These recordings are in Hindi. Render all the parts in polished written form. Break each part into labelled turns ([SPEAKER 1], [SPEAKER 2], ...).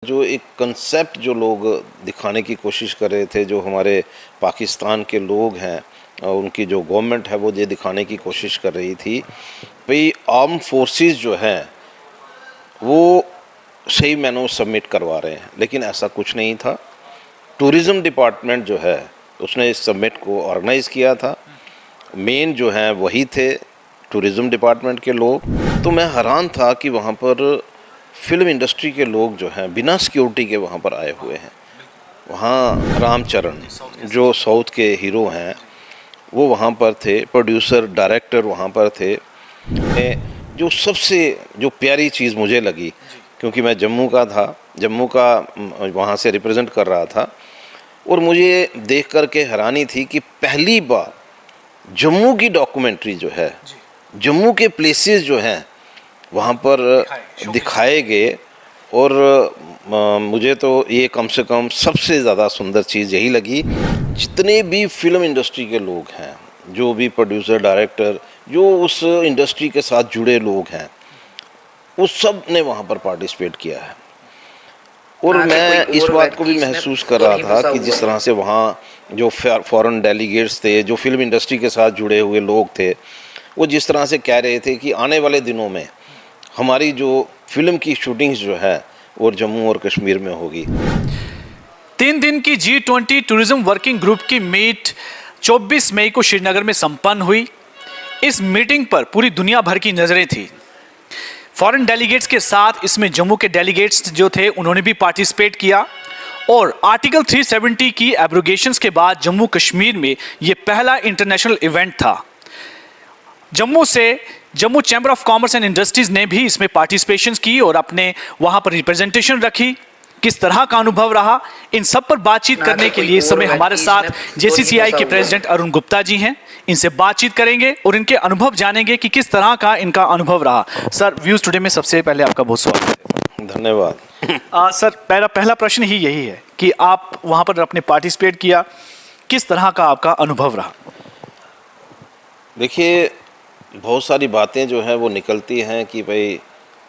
[SPEAKER 1] जो एक कंसेप्ट जो लोग दिखाने की कोशिश कर रहे थे, जो हमारे पाकिस्तान के लोग हैं और उनकी जो गवर्नमेंट है वो ये दिखाने की कोशिश कर रही थी भाई आर्म फोर्सेस जो हैं वो सही मैनों सबमिट करवा रहे हैं, लेकिन ऐसा कुछ नहीं था। टूरिज़्म डिपार्टमेंट जो है उसने इस सबमिट को ऑर्गेनाइज़ किया था। मेन जो हैं वही थे टूरिज़्म डिपार्टमेंट के लोग। तो मैं हैरान था कि वहाँ पर फिल्म इंडस्ट्री के लोग जो हैं बिना सिक्योरिटी के वहाँ पर आए हुए हैं। वहाँ रामचरण जो साउथ के हीरो हैं वो वहाँ पर थे, प्रोड्यूसर डायरेक्टर वहाँ पर थे। जो सबसे जो प्यारी चीज़ मुझे लगी, क्योंकि मैं जम्मू का था, जम्मू का वहाँ से रिप्रेजेंट कर रहा था, और मुझे देख कर के हैरानी थी कि पहली बार जम्मू की डॉक्यूमेंट्री जो है, जम्मू के प्लेसेस जो हैं वहाँ पर दिखाए गए। और मुझे तो ये कम से कम सबसे ज़्यादा सुंदर चीज़ यही लगी, जितने भी फिल्म इंडस्ट्री के लोग हैं, जो भी प्रोड्यूसर डायरेक्टर, जो उस इंडस्ट्री के साथ जुड़े लोग हैं, उस सब ने वहाँ पर पार्टिसिपेट किया है। और मैं इस बात को भी महसूस कर रहा था कि जिस तरह से वहाँ जो फॉरेन डेलीगेट्स थे, जो फिल्म इंडस्ट्री के साथ जुड़े हुए लोग थे, वो जिस तरह से कह रहे थे कि आने वाले दिनों में हमारी जो फिल्म की शूटिंग्स जो है वो जम्मू और कश्मीर में होगी।
[SPEAKER 2] 3 दिन की G20 टूरिज्म वर्किंग ग्रुप की मीट 24 मई को श्रीनगर में संपन्न हुई। इस मीटिंग पर पूरी दुनिया भर की नजरें थी। फॉरेन डेलीगेट्स के साथ इसमें जम्मू के डेलीगेट्स जो थे उन्होंने भी पार्टिसिपेट किया। और आर्टिकल 370 की एब्रोगेशंस के बाद जम्मू कश्मीर में ये पहला इंटरनेशनल इवेंट था। Jammu chamber of commerce and industries ने भी इसमें पार्टिसिपेशन की और अपने वहां पर रिप्रेजेंटेशन रखी। किस तरह का अनुभव रहा, इन सब पर बातचीत करने के लिए इस समय हमारे साथ JCCI के प्रेसिडेंट अरुण गुप्ता जी हैं। इनसे बातचीत करेंगे और इनके अनुभव जानेंगे कि किस तरह का इनका अनुभव रहा। सर, व्यूज टुडे में सबसे पहले आपका बहुत स्वागत है।
[SPEAKER 1] धन्यवाद।
[SPEAKER 2] सर, पहला प्रश्न ही यही है कि आप वहां पर अपने पार्टिसिपेट किया, किस तरह का आपका अनुभव रहा?
[SPEAKER 1] देखिए, बहुत सारी बातें जो हैं वो निकलती हैं कि भाई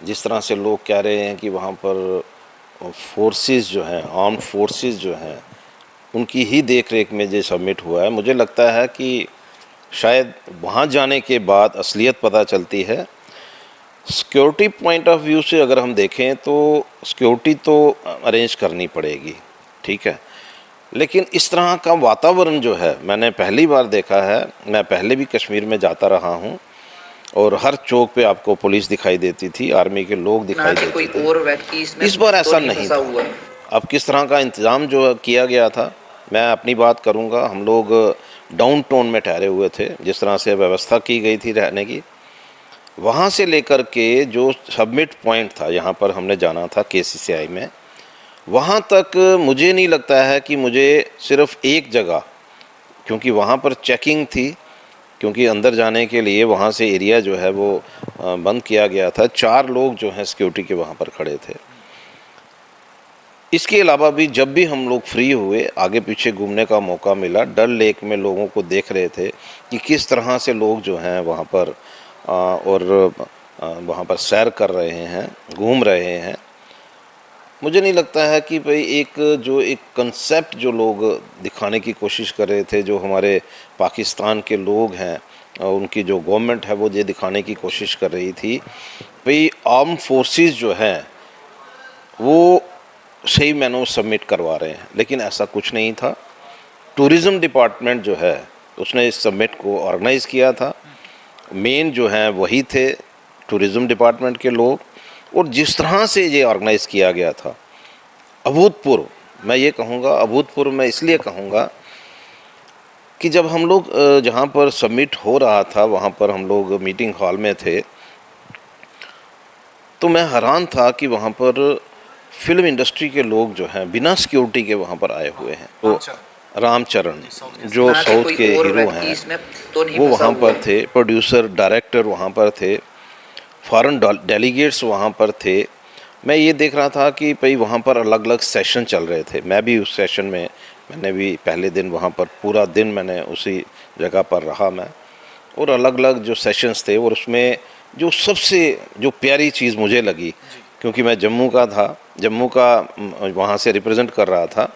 [SPEAKER 1] जिस तरह से लोग कह रहे हैं कि वहाँ पर फोर्सेस जो हैं, आर्म्ड फोर्सेस जो हैं, उनकी ही देख रेख में जो सबमिट हुआ है, मुझे लगता है कि शायद वहाँ जाने के बाद असलियत पता चलती है। सिक्योरिटी पॉइंट ऑफ व्यू से अगर हम देखें तो सिक्योरिटी तो अरेंज करनी पड़ेगी, ठीक है, लेकिन इस तरह का वातावरण जो है मैंने पहली बार देखा है। मैं पहले भी कश्मीर में जाता रहा हूँ और हर चौक पे आपको पुलिस दिखाई देती थी, आर्मी के लोग दिखाई देते थे। इस बार ऐसा नहीं था। अब किस तरह का इंतज़ाम जो किया गया था, मैं अपनी बात करूँगा। हम लोग डाउन टाउन में ठहरे हुए थे, जिस तरह से व्यवस्था की गई थी रहने की, वहाँ से लेकर के जो सबमिट पॉइंट था, यहाँ पर हमने जाना था KCCI में, वहाँ तक मुझे नहीं लगता है कि मुझे सिर्फ़ एक जगह, क्योंकि वहाँ पर चेकिंग थी, क्योंकि अंदर जाने के लिए वहाँ से एरिया जो है वो बंद किया गया था। 4 लोग जो हैं सिक्योरिटी के वहाँ पर खड़े थे। इसके अलावा भी जब भी हम लोग फ्री हुए, आगे पीछे घूमने का मौका मिला, डल लेक में लोगों को देख रहे थे कि किस तरह से लोग जो हैं वहाँ पर वहाँ पर सैर कर रहे हैं, घूम रहे हैं। मुझे नहीं लगता है कि भाई एक कंसेप्ट जो लोग दिखाने की कोशिश कर रहे थे, जो हमारे पाकिस्तान के लोग हैं और उनकी जो गवर्नमेंट है वो ये दिखाने की कोशिश कर रही थी भाई आर्म फोर्सेस जो हैं वो सही मैनों सबमिट करवा रहे हैं, लेकिन ऐसा कुछ नहीं था। टूरिज़्म डिपार्टमेंट जो है उसने इस सबमिट को ऑर्गेनाइज़ किया था। मेन जो हैं वही थे टूरिज़्म डिपार्टमेंट के लोग। और जिस तरह से ये ऑर्गेनाइज़ किया गया था, अभूतपूर्व, मैं ये कहूँगा अभूतपूर्व। मैं इसलिए कहूँगा कि जब हम लोग जहाँ पर सबमिट हो रहा था वहाँ पर हम लोग मीटिंग हॉल में थे, तो मैं हैरान था कि वहाँ पर फिल्म इंडस्ट्री के लोग जो हैं बिना सिक्योरिटी के वहाँ पर आए हुए हैं। तो रामचरण जो साउथ के हीरो हैं वो वहाँ पर थे, प्रोड्यूसर डायरेक्टर वहाँ पर थे, फॉरेन डेलीगेट्स वहाँ पर थे। मैं ये देख रहा था कि भाई वहाँ पर अलग अलग सेशन चल रहे थे। मैं भी उस सेशन में, मैंने भी पहले दिन वहाँ पर पूरा दिन मैंने उसी जगह पर रहा मैं, और अलग अलग जो सेशंस थे, और उसमें जो सबसे जो प्यारी चीज़ मुझे लगी, क्योंकि मैं जम्मू का था, जम्मू का वहाँ से रिप्रेजेंट कर रहा था,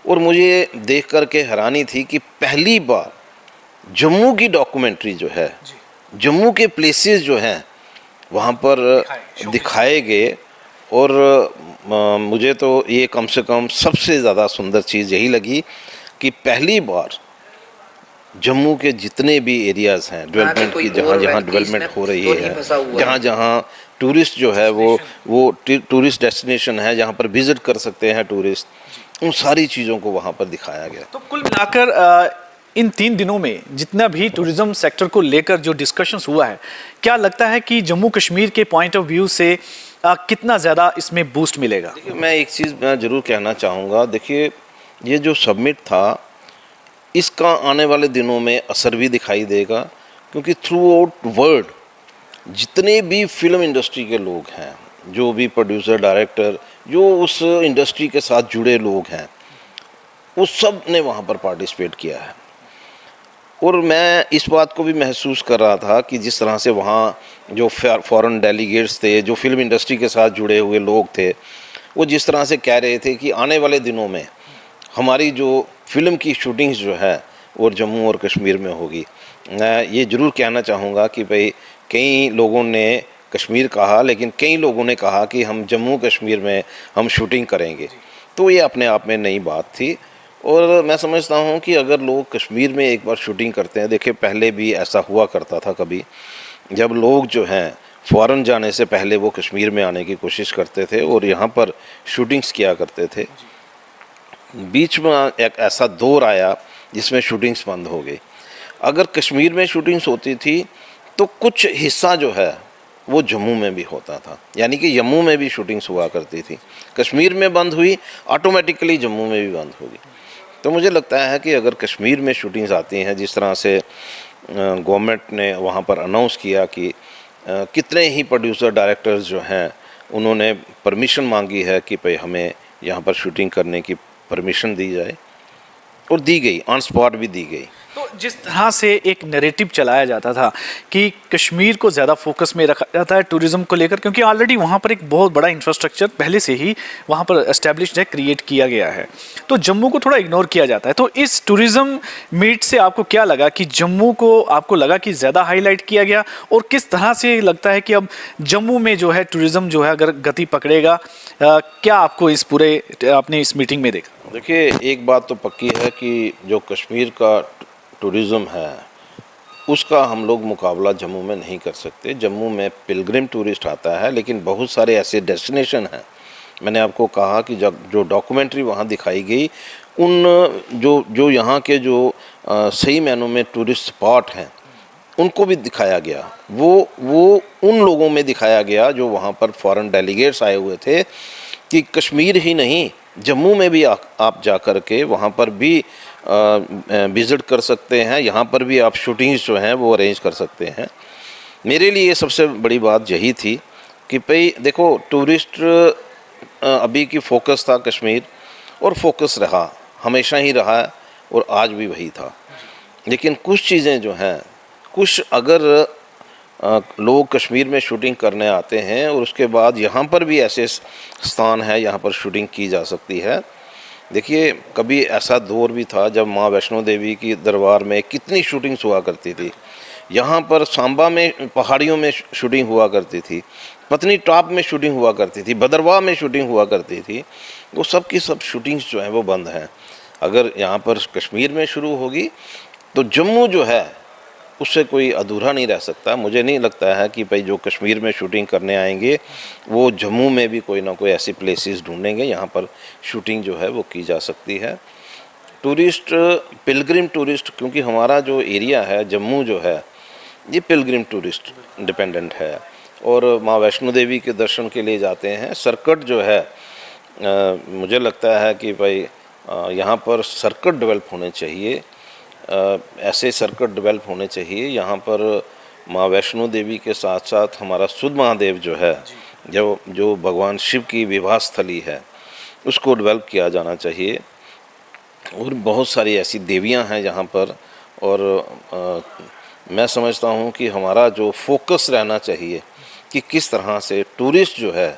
[SPEAKER 1] और मुझे देख कर के हैरानी थी कि पहली बार जम्मू की डॉक्यूमेंट्री जो है, जम्मू के प्लेसेस जो हैं वहाँ पर दिखाए गए। और मुझे तो ये कम से कम सबसे ज़्यादा सुंदर चीज़ यही लगी कि पहली बार जम्मू के जितने भी एरियाज़ हैं डेवलपमेंट की, जहाँ जहाँ डेवलपमेंट हो रही है, जहाँ जहाँ टूरिस्ट जो है वो टूरिस्ट डेस्टिनेशन है जहाँ पर विज़िट कर सकते हैं टूरिस्ट, उन सारी चीज़ों को वहाँ पर दिखाया गया।
[SPEAKER 2] तो कुल मिलाकर इन 3 दिनों में जितना भी टूरिज्म सेक्टर को लेकर जो डिस्कशंस हुआ है, क्या लगता है कि जम्मू कश्मीर के पॉइंट ऑफ व्यू से कितना ज़्यादा इसमें बूस्ट मिलेगा?
[SPEAKER 1] देखिए, मैं एक चीज़ मैं ज़रूर कहना चाहूँगा। देखिए, ये जो समिट था इसका आने वाले दिनों में असर भी दिखाई देगा, क्योंकि थ्रू आउट वर्ल्ड जितने भी फिल्म इंडस्ट्री के लोग हैं, जो भी प्रोड्यूसर डायरेक्टर, जो उस इंडस्ट्री के साथ जुड़े लोग हैं, वो सब ने वहाँ पर पार्टिसिपेट किया है। और मैं इस बात को भी महसूस कर रहा था कि जिस तरह से वहाँ जो फॉरेन डेलीगेट्स थे, जो फिल्म इंडस्ट्री के साथ जुड़े हुए लोग थे, वो जिस तरह से कह रहे थे कि आने वाले दिनों में हमारी जो फिल्म की शूटिंग्स जो है वो जम्मू और कश्मीर में होगी। मैं ये ज़रूर कहना चाहूँगा कि भाई कई लोगों ने कश्मीर कहा, लेकिन कई लोगों ने कहा कि हम जम्मू कश्मीर में हम शूटिंग करेंगे, तो ये अपने आप में नई बात थी। और मैं समझता हूँ कि अगर लोग कश्मीर में एक बार शूटिंग करते हैं, देखिए पहले भी ऐसा हुआ करता था कभी, जब लोग जो हैं फ़ॉरेन जाने से पहले वो कश्मीर में आने की कोशिश करते थे और यहाँ पर शूटिंग्स किया करते थे। बीच में एक ऐसा दौर आया जिसमें शूटिंग्स बंद हो गई। अगर कश्मीर में शूटिंग्स होती थी तो कुछ हिस्सा जो है वो जम्मू में भी होता था, यानी कि जम्मू में भी शूटिंग्स हुआ करती थी। कश्मीर में बंद हुई, ऑटोमेटिकली जम्मू में भी बंद होगी। तो मुझे लगता है कि अगर कश्मीर में शूटिंग्स आती हैं, जिस तरह से गवर्नमेंट ने वहाँ पर अनाउंस किया कि कितने ही प्रोड्यूसर डायरेक्टर्स जो हैं उन्होंने परमिशन मांगी है कि भाई हमें यहाँ पर शूटिंग करने की परमिशन दी जाए, और दी गई, ऑन स्पॉट भी दी गई।
[SPEAKER 2] तो जिस तरह से एक नैरेटिव चलाया जाता था कि कश्मीर को ज़्यादा फोकस में रखा जाता है टूरिज्म को लेकर, क्योंकि ऑलरेडी वहाँ पर एक बहुत बड़ा इंफ्रास्ट्रक्चर पहले से ही वहाँ पर एस्टेब्लिश्ड है, क्रिएट किया गया है, तो जम्मू को थोड़ा इग्नोर किया जाता है। तो इस टूरिज्म मीट से आपको क्या लगा कि जम्मू को आपको लगा कि ज़्यादा हाईलाइट किया गया, और किस तरह से लगता है कि अब जम्मू में जो है टूरिज्म जो है अगर गति पकड़ेगा, क्या आपको इस पूरे आपने इस मीटिंग में देखा?
[SPEAKER 1] देखिए, एक बात तो पक्की है कि जो कश्मीर का टूरिज़्म है उसका हम लोग मुकाबला जम्मू में नहीं कर सकते। जम्मू में पिलग्रिम टूरिस्ट आता है, लेकिन बहुत सारे ऐसे डेस्टिनेशन हैं, मैंने आपको कहा कि जब जो डॉक्यूमेंट्री वहाँ दिखाई गई, उन जो यहाँ के जो सही मायनों में टूरिस्ट स्पॉट हैं उनको भी दिखाया गया। वो उन लोगों में दिखाया गया जो वहाँ पर फॉरेन डेलीगेट्स आए हुए थे, कि कश्मीर ही नहीं जम्मू में भी आप जा कर के वहाँ पर भी विज़िट कर सकते हैं, यहाँ पर भी आप शूटिंग्स जो हैं वो अरेंज कर सकते हैं। मेरे लिए सबसे बड़ी बात यही थी कि भाई देखो, टूरिस्ट अभी की फोकस था कश्मीर, और फोकस रहा, हमेशा ही रहा है और आज भी वही था। लेकिन कुछ चीज़ें जो हैं, कुछ अगर लोग कश्मीर में शूटिंग करने आते हैं और उसके बाद यहाँ पर भी ऐसे स्थान है यहाँ पर शूटिंग की जा सकती है। देखिए, कभी ऐसा दौर भी था जब माँ वैष्णो देवी की दरबार में कितनी शूटिंग्स हुआ करती थी, यहाँ पर सांबा में पहाड़ियों में शूटिंग हुआ करती थी, पत्नी टॉप में शूटिंग हुआ करती थी, भद्रवाह में शूटिंग हुआ करती थी। वो सब की सब शूटिंग्स जो हैं वो बंद हैं। अगर यहाँ पर कश्मीर में शुरू होगी तो जम्मू जो है उससे कोई अधूरा नहीं रह सकता। मुझे नहीं लगता है कि भाई जो कश्मीर में शूटिंग करने आएंगे वो जम्मू में भी कोई ना कोई ऐसी प्लेसेस ढूंढेंगे, यहाँ पर शूटिंग जो है वो की जा सकती है। टूरिस्ट, पिलग्रिम टूरिस्ट, क्योंकि हमारा जो एरिया है जम्मू जो है ये पिलग्रिम टूरिस्ट डिपेंडेंट है, और माँ वैष्णो देवी के दर्शन के लिए जाते हैं। सर्किट जो है मुझे लगता है कि भाई यहाँ पर सर्किट डेवलप होने चाहिए, ऐसे सर्किट डेवलप होने चाहिए। यहाँ पर माँ वैष्णो देवी के साथ साथ हमारा सुध महादेव जो है, जो भगवान शिव की विवाह स्थली है, उसको डेवलप किया जाना चाहिए। और बहुत सारी ऐसी देवियाँ हैं यहाँ पर, और मैं समझता हूँ कि हमारा जो फोकस रहना चाहिए कि किस तरह से टूरिस्ट जो है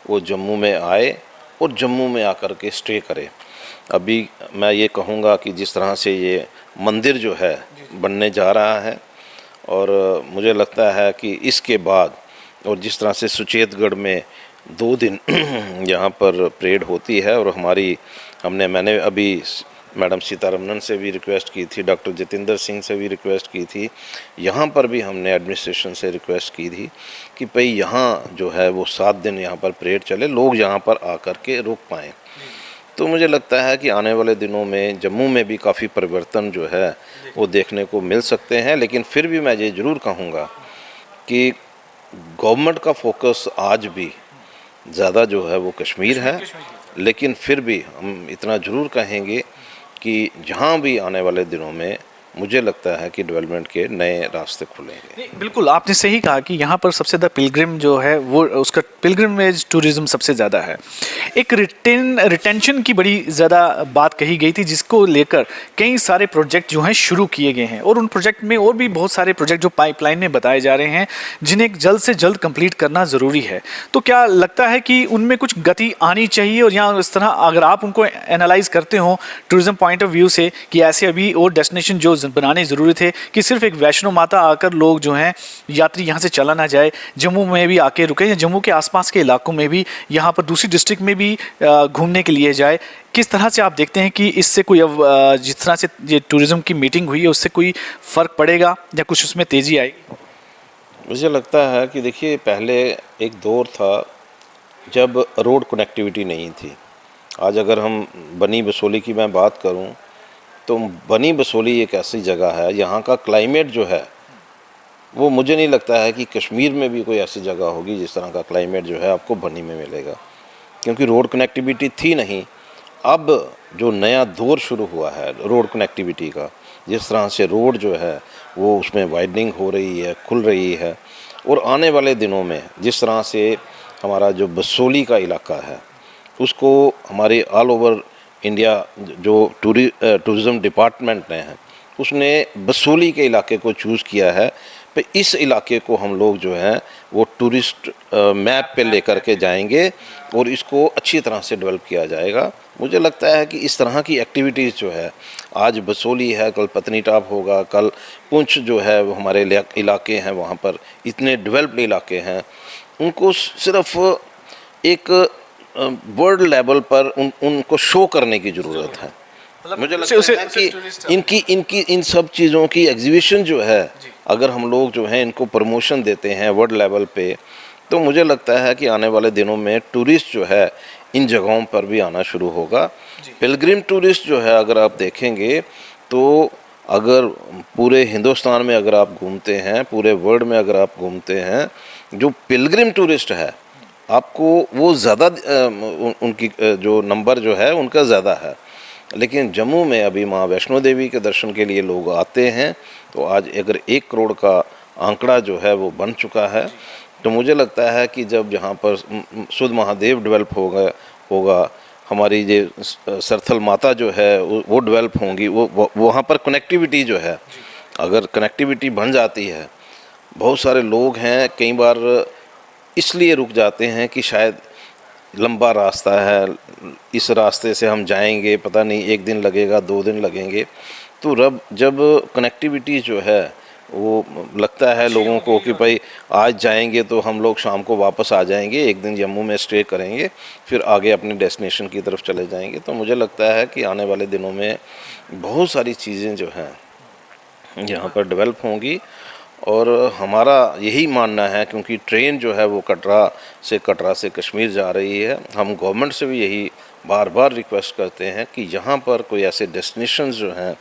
[SPEAKER 1] वो जम्मू में आए और जम्मू में आकर के स्टे करे। अभी मैं ये कहूँगा कि जिस तरह से ये मंदिर जो है बनने जा रहा है, और मुझे लगता है कि इसके बाद, और जिस तरह से सुचेतगढ़ में 2 दिन यहाँ पर परेड होती है, और मैंने अभी मैडम सीतारमण से भी रिक्वेस्ट की थी, डॉक्टर जितेंद्र सिंह से भी रिक्वेस्ट की थी, यहाँ पर भी हमने एडमिनिस्ट्रेशन से रिक्वेस्ट की थी कि भाई यहाँ जो है वो 7 दिन यहाँ पर परेड चले, लोग यहाँ पर आकर के रुक पाएँ। तो मुझे लगता है कि आने वाले दिनों में जम्मू में भी काफ़ी परिवर्तन जो है वो देखने को मिल सकते हैं। लेकिन फिर भी मैं ये ज़रूर कहूँगा कि गवर्नमेंट का फोकस आज भी ज़्यादा जो है वो कश्मीर है, लेकिन फिर भी हम इतना ज़रूर कहेंगे कि जहाँ भी आने वाले दिनों में मुझे लगता है कि डेवलपमेंट के नए रास्ते खुलेंगे।
[SPEAKER 2] बिल्कुल, आपने सही कहा कि यहाँ पर सबसे ज़्यादा पिलग्रिम जो है वो उसका पिलग्रिमेज टूरिज्म सबसे ज़्यादा है। एक रिटेंशन की बड़ी ज़्यादा बात कही गई थी, जिसको लेकर कई सारे प्रोजेक्ट जो हैं शुरू किए गए हैं, और उन प्रोजेक्ट में और भी बहुत सारे प्रोजेक्ट जो पाइपलाइन में बताए जा रहे हैं, जिन्हें जल्द से जल्द कंप्लीट करना ज़रूरी है। तो क्या लगता है कि उनमें कुछ गति आनी चाहिए, और यहाँ इस तरह अगर आप उनको एनालाइज करते हो टूरिज्म पॉइंट ऑफ व्यू से कि ऐसे अभी और डेस्टिनेशन जो बनाने ज़रूरी थे कि सिर्फ एक वैष्णो माता आकर लोग जो हैं यात्री यहाँ से चला ना जाए, जम्मू में भी आके रुके, या जम्मू के आसपास के इलाकों में भी यहाँ पर दूसरी डिस्ट्रिक्ट में भी घूमने के लिए जाए, किस तरह से आप देखते हैं कि इससे कोई अब जिस तरह से ये टूरिज्म की मीटिंग हुई है उससे कोई फ़र्क पड़ेगा या कुछ उसमें तेज़ी आएगी?
[SPEAKER 1] मुझे लगता है कि देखिए, पहले एक दौर था जब रोड कनेक्टिविटी नहीं थी। आज अगर हम बनी बसोली की मैं बात करूं, तो बनी बसोली एक ऐसी जगह है, यहाँ का क्लाइमेट जो है वो मुझे नहीं लगता है कि कश्मीर में भी कोई ऐसी जगह होगी जिस तरह का क्लाइमेट जो है आपको बनी में मिलेगा, क्योंकि रोड कनेक्टिविटी थी नहीं। अब जो नया दौर शुरू हुआ है रोड कनेक्टिविटी का, जिस तरह से रोड जो है वो उसमें वाइडनिंग हो रही है, खुल रही है, और आने वाले दिनों में जिस तरह से हमारा जो बसोली का इलाका है उसको हमारे ऑल ओवर इंडिया जो टूरिज़्म डिपार्टमेंट ने है उसने बसोली के इलाके को चूज़ किया है। तो इस इलाके को हम लोग जो है वो टूरिस्ट मैप पे लेकर के जाएंगे और इसको अच्छी तरह से डेवलप किया जाएगा। मुझे लगता है कि इस तरह की एक्टिविटीज़ जो है, आज बसोली है, कल पत्नीटॉप होगा, कल पुंछ जो है वो हमारे इलाके हैं, वहाँ पर इतने डेवलप्ड इलाके हैं, उनको सिर्फ एक वर्ल्ड लेवल पर उनको शो करने की ज़रूरत है। मुझे लगता है कि इन सब चीज़ों की एग्जीबिशन जो है, अगर हम लोग जो हैं इनको प्रमोशन देते हैं वर्ल्ड लेवल पे, तो मुझे लगता है कि आने वाले दिनों में टूरिस्ट जो है इन जगहों पर भी आना शुरू होगा। पिलग्रिम टूरिस्ट जो है, अगर आप देखेंगे तो अगर पूरे हिंदुस्तान में अगर आप घूमते हैं, पूरे वर्ल्ड में अगर आप घूमते हैं, जो पिलग्रिम टूरिस्ट है आपको वो ज़्यादा उनकी जो नंबर जो है उनका ज़्यादा है। लेकिन जम्मू में अभी माँ वैष्णो देवी के दर्शन के लिए लोग आते हैं, तो आज अगर 1 करोड़ का आंकड़ा जो है वो बन चुका है, तो मुझे लगता है कि जब यहाँ पर शुद्ध महादेव डेवलप होगा, हमारी ये सरथल माता जो है वो डेवलप होंगी, वो वहाँ पर कनेक्टिविटी जो है, अगर कनेक्टिविटी बन जाती है, बहुत सारे लोग हैं कई बार इसलिए रुक जाते हैं कि शायद लंबा रास्ता है, इस रास्ते से हम जाएंगे, पता नहीं 1 दिन लगेगा, 2 दिन लगेंगे। तो जब कनेक्टिविटी जो है वो लगता है लोगों को कि भाई आज जाएंगे तो हम लोग शाम को वापस आ जाएंगे, 1 दिन जम्मू में स्टे करेंगे, फिर आगे अपने डेस्टिनेशन की तरफ चले जाएंगे। तो मुझे लगता है कि आने वाले दिनों में बहुत सारी चीज़ें जो हैं यहाँ पर डेवलप होंगी, और हमारा यही मानना है, क्योंकि ट्रेन जो है वो कटरा से कश्मीर जा रही है, हम गवर्नमेंट से भी यही बार बार रिक्वेस्ट करते हैं कि यहाँ पर कोई ऐसे डेस्टिनेशंस जो हैं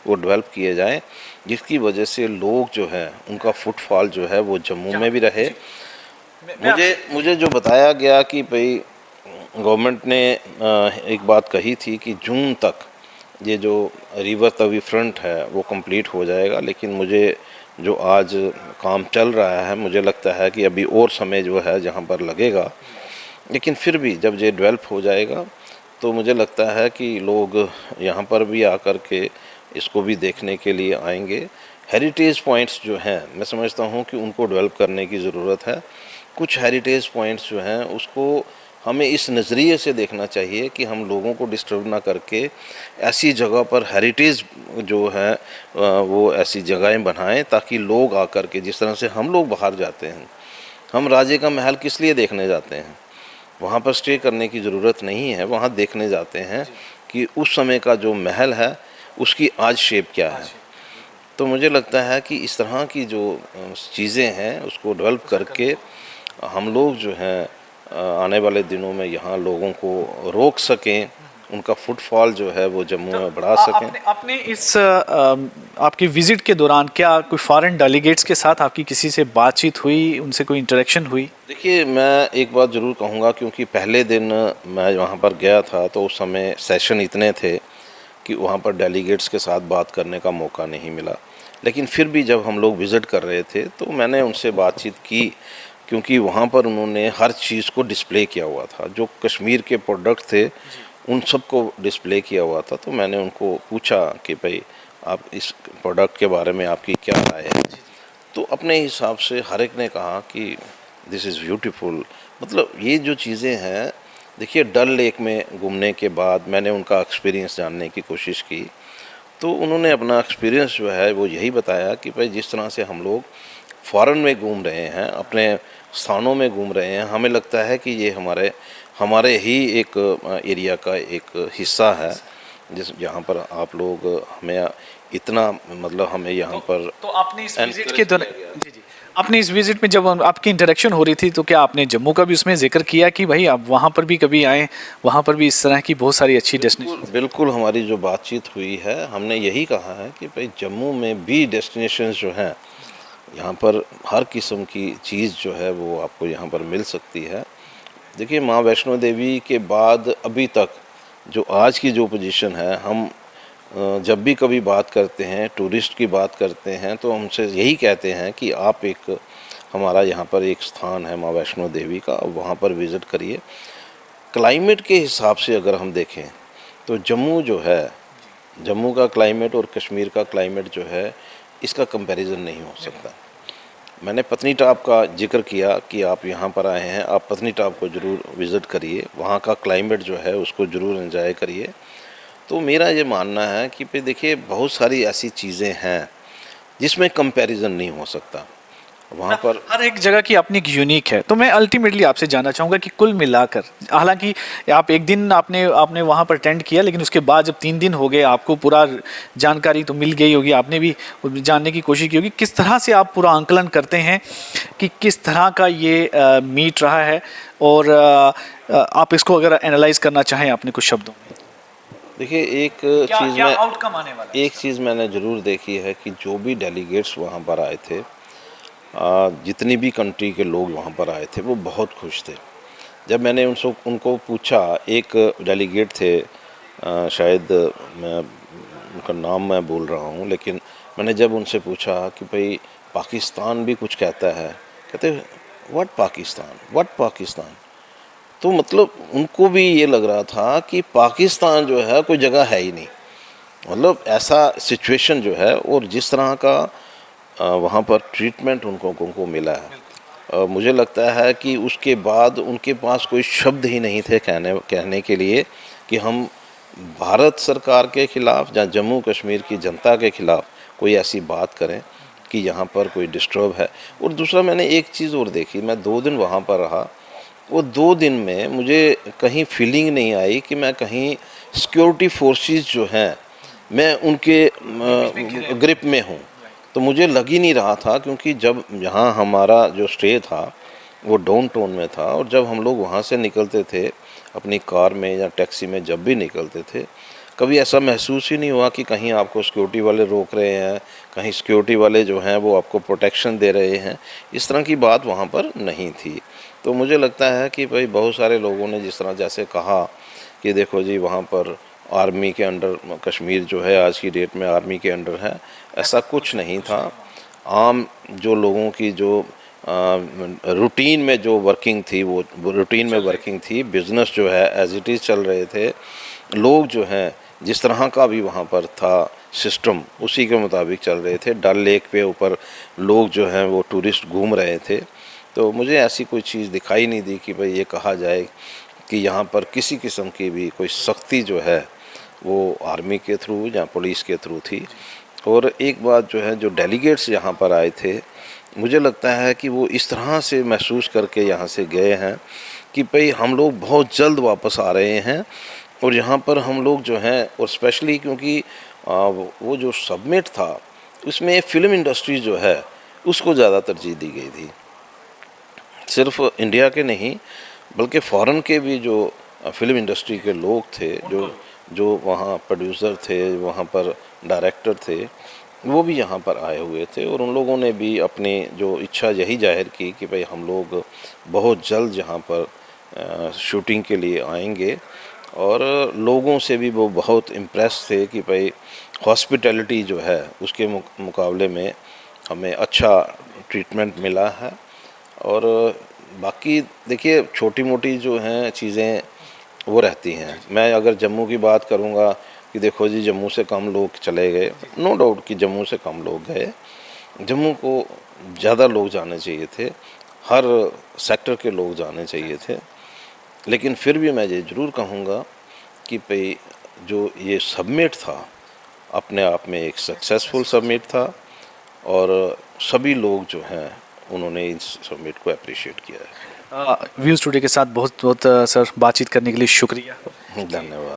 [SPEAKER 1] वो डेवलप किए जाएं, जिसकी वजह से लोग जो हैं उनका फुटफॉल जो है वो जम्मू में भी रहे। मुझे जो बताया गया कि भाई गवर्नमेंट ने एक बात कही थी कि जून तक ये जो रिवर तवी फ्रंट है वो कंप्लीट हो जाएगा, लेकिन मुझे जो आज काम चल रहा है, मुझे लगता है कि अभी और समय जो है जहाँ पर लगेगा, लेकिन फिर भी जब ये डेवलप हो जाएगा तो मुझे लगता है कि लोग यहाँ पर भी आकर के इसको भी देखने के लिए आएंगे। हेरिटेज पॉइंट्स जो हैं, मैं समझता हूँ कि उनको डेवलप करने की ज़रूरत है। कुछ हेरिटेज पॉइंट्स जो हैं उसको हमें इस नज़रिए से देखना चाहिए कि हम लोगों को डिस्टर्ब ना करके ऐसी जगह पर हेरिटेज जो है वो ऐसी जगहें बनाएं ताकि लोग आकर के, जिस तरह से हम लोग बाहर जाते हैं, हम राजे का महल किस लिए देखने जाते हैं, वहाँ पर स्टे करने की ज़रूरत नहीं है, वहाँ देखने जाते हैं कि उस समय का जो महल है उसकी आज शेप क्या है। तो मुझे लगता है कि इस तरह की जो चीज़ें हैं उसको डेवलप करके हम लोग जो हैं आने वाले दिनों में यहाँ लोगों को रोक सकें, उनका फुटफॉल जो है वो जम्मू में बढ़ा सकें।
[SPEAKER 2] आपने इस आपकी विजिट के दौरान क्या कोई फॉरेन डेलीगेट्स के साथ आपकी किसी से बातचीत हुई, उनसे कोई इंटरेक्शन हुई?
[SPEAKER 1] देखिए, मैं एक बात ज़रूर कहूँगा, क्योंकि पहले दिन मैं वहाँ पर गया था तो उस समय सेशन इतने थे कि वहाँ पर डेलीगेट्स के साथ बात करने का मौका नहीं मिला। लेकिन फिर भी जब हम लोग विज़िट कर रहे थे तो मैंने उनसे बातचीत की, क्योंकि वहाँ पर उन्होंने हर चीज़ को डिस्प्ले किया हुआ था, जो कश्मीर के प्रोडक्ट थे उन सब को डिस्प्ले किया हुआ था। तो मैंने उनको पूछा कि भाई आप इस प्रोडक्ट के बारे में आपकी क्या राय है। तो अपने हिसाब से हर एक ने कहा कि दिस इज़ ब्यूटीफुल। मतलब ये जो चीज़ें हैं, देखिए डल लेक में घूमने के बाद मैंने उनका एक्सपीरियंस जानने की कोशिश की, तो उन्होंने अपना एक्सपीरियंस जो है वो यही बताया कि भाई जिस तरह से हम लोग फ़ॉरेन में घूम रहे हैं, अपने स्थानों में घूम रहे हैं, हमें लगता है कि ये हमारे ही एक एरिया का एक हिस्सा है, जहाँ पर आप लोग हमें इतना, मतलब हमें यहाँ पर
[SPEAKER 2] तो आपने इस विजिट के दौरान जी जी आपने इस विजिट में जब आपकी इंटरेक्शन हो रही थी तो क्या आपने जम्मू का भी उसमें जिक्र किया कि भाई आप वहाँ पर भी कभी आएँ, वहाँ पर भी इस तरह की बहुत सारी अच्छी डेस्टिनेशन?
[SPEAKER 1] बिल्कुल हमारी जो बातचीत हुई है, हमने यही कहा है कि भाई जम्मू में भी डेस्टिनेशंस जो हैं, यहाँ पर हर किस्म की चीज़ जो है वो आपको यहाँ पर मिल सकती है। देखिए, माँ वैष्णो देवी के बाद अभी तक जो आज की जो पोजीशन है, हम जब भी कभी बात करते हैं, टूरिस्ट की बात करते हैं, तो हमसे यही कहते हैं कि आप एक हमारा यहाँ पर एक स्थान है माँ वैष्णो देवी का, वहाँ पर विज़िट करिए। क्लाइमेट के हिसाब से अगर हम देखें तो जम्मू जो है, जम्मू का क्लाइमेट और कश्मीर का क्लाइमेट जो है, इसका कंपैरिजन नहीं हो सकता। मैंने पत्नीटॉप का जिक्र किया कि आप यहाँ पर आए हैं, आप पत्नीटॉप को ज़रूर विज़िट करिए, वहाँ का क्लाइमेट जो है उसको ज़रूर एंजॉय करिए। तो मेरा ये मानना है कि भाई देखिए, बहुत सारी ऐसी चीज़ें हैं जिसमें कंपैरिजन नहीं हो सकता। वहाँ पर
[SPEAKER 2] हर एक जगह की अपनी एक यूनिक है। तो मैं अल्टीमेटली आपसे जानना चाहूँगा कि कुल मिलाकर, हालांकि आप एक दिन आपने वहाँ पर अटेंड किया, लेकिन उसके बाद जब 3 दिन हो गए आपको पूरा जानकारी तो मिल गई होगी, आपने भी जानने की कोशिश की होगी, किस तरह से आप पूरा आंकलन करते हैं कि किस तरह का ये मीट रहा है, और आप इसको अगर एनालाइज करना चाहें अपने कुछ शब्दों में?
[SPEAKER 1] देखिए, एक चीज़ मैंने ज़रूर देखी है कि जो भी डेलीगेट्स वहाँ पर आए थे, जितनी भी कंट्री के लोग वहाँ पर आए थे, वो बहुत खुश थे। जब मैंने उनको पूछा, एक डेलीगेट थे, शायद मैं उनका नाम मैं भूल रहा हूँ, लेकिन मैंने जब उनसे पूछा कि भाई पाकिस्तान भी कुछ कहता है, कहते व्हाट पाकिस्तान। तो मतलब उनको भी ये लग रहा था कि पाकिस्तान जो है कोई जगह है ही नहीं। मतलब ऐसा सिचुएशन जो है, और जिस तरह का वहाँ पर ट्रीटमेंट उनको मिला है, मुझे लगता है कि उसके बाद उनके पास कोई शब्द ही नहीं थे कहने के लिए कि हम भारत सरकार के ख़िलाफ़ या जम्मू कश्मीर की जनता के ख़िलाफ़ कोई ऐसी बात करें कि यहाँ पर कोई डिस्टर्ब है। और दूसरा, मैंने एक चीज़ और देखी, मैं 2 दिन वहाँ पर रहा, वो 2 दिन में मुझे कहीं फीलिंग नहीं आई कि मैं कहीं सिक्योरिटी फोर्सेस जो हैं मैं उनके ग्रिप में हूँ। तो मुझे लग ही नहीं रहा था, क्योंकि जब यहाँ हमारा जो स्टे था वो डाउन टाउन में था, और जब हम लोग वहाँ से निकलते थे अपनी कार में या टैक्सी में, जब भी निकलते थे, कभी ऐसा महसूस ही नहीं हुआ कि कहीं आपको सिक्योरिटी वाले रोक रहे हैं, कहीं सिक्योरिटी वाले जो हैं वो आपको प्रोटेक्शन दे रहे हैं। इस तरह की बात वहाँ पर नहीं थी। तो मुझे लगता है कि भाई बहुत सारे लोगों ने जिस तरह जैसे कहा कि देखो जी वहाँ पर आर्मी के अंडर कश्मीर जो है आज की डेट में आर्मी के अंडर है, ऐसा कुछ नहीं था। आम जो लोगों की जो रूटीन में जो वर्किंग थी वो रूटीन में वर्किंग थी, बिज़नेस जो है एज इट इज़ चल रहे थे, लोग जो हैं जिस तरह का भी वहाँ पर था सिस्टम उसी के मुताबिक चल रहे थे। डल लेक पे ऊपर लोग जो हैं वो टूरिस्ट घूम रहे थे। तो मुझे ऐसी कोई चीज़ दिखाई नहीं दी कि भाई ये कहा जाए कि यहाँ पर किसी किस्म की भी कोई सख्ती जो है वो आर्मी के थ्रू या पुलिस के थ्रू थी। और एक बात जो है, जो डेलीगेट्स यहाँ पर आए थे, मुझे लगता है कि वो इस तरह से महसूस करके यहाँ से गए हैं कि भाई हम लोग बहुत जल्द वापस आ रहे हैं। और यहाँ पर हम लोग जो हैं, और स्पेशली क्योंकि वो जो सबमिट था उसमें फिल्म इंडस्ट्री जो है उसको ज़्यादा तरजीह दी गई थी। सिर्फ इंडिया के नहीं बल्कि फ़ॉरेन के भी जो फिल्म इंडस्ट्री के लोग थे, जो वहाँ प्रोड्यूसर थे, वहाँ पर डायरेक्टर थे, वो भी यहाँ पर आए हुए थे। और उन लोगों ने भी अपनी जो इच्छा यही जाहिर की कि भाई हम लोग बहुत जल्द यहाँ पर शूटिंग के लिए आएंगे। और लोगों से भी वो बहुत इम्प्रेस थे कि भाई हॉस्पिटैलिटी जो है उसके मुकाबले में हमें अच्छा ट्रीटमेंट मिला है। और बाकी देखिए छोटी मोटी जो हैं चीज़ें वो रहती हैं। मैं अगर जम्मू की बात करूँगा कि देखो जी जम्मू से कम लोग चले गए, नो डाउट कि जम्मू से कम लोग गए, जम्मू को ज़्यादा लोग जाने चाहिए थे, हर सेक्टर के लोग जाने चाहिए थे। लेकिन फिर भी मैं ये ज़रूर कहूँगा कि भाई जो ये सबमिट था अपने आप में एक सक्सेसफुल सबमिट था। और सभी लोग जो हैं उन्होंने इस सबमिट को अप्रिशिएट किया है।
[SPEAKER 2] व्यूज़ टुडे के साथ बहुत बहुत सर बातचीत करने के लिए शुक्रिया।
[SPEAKER 1] धन्यवाद।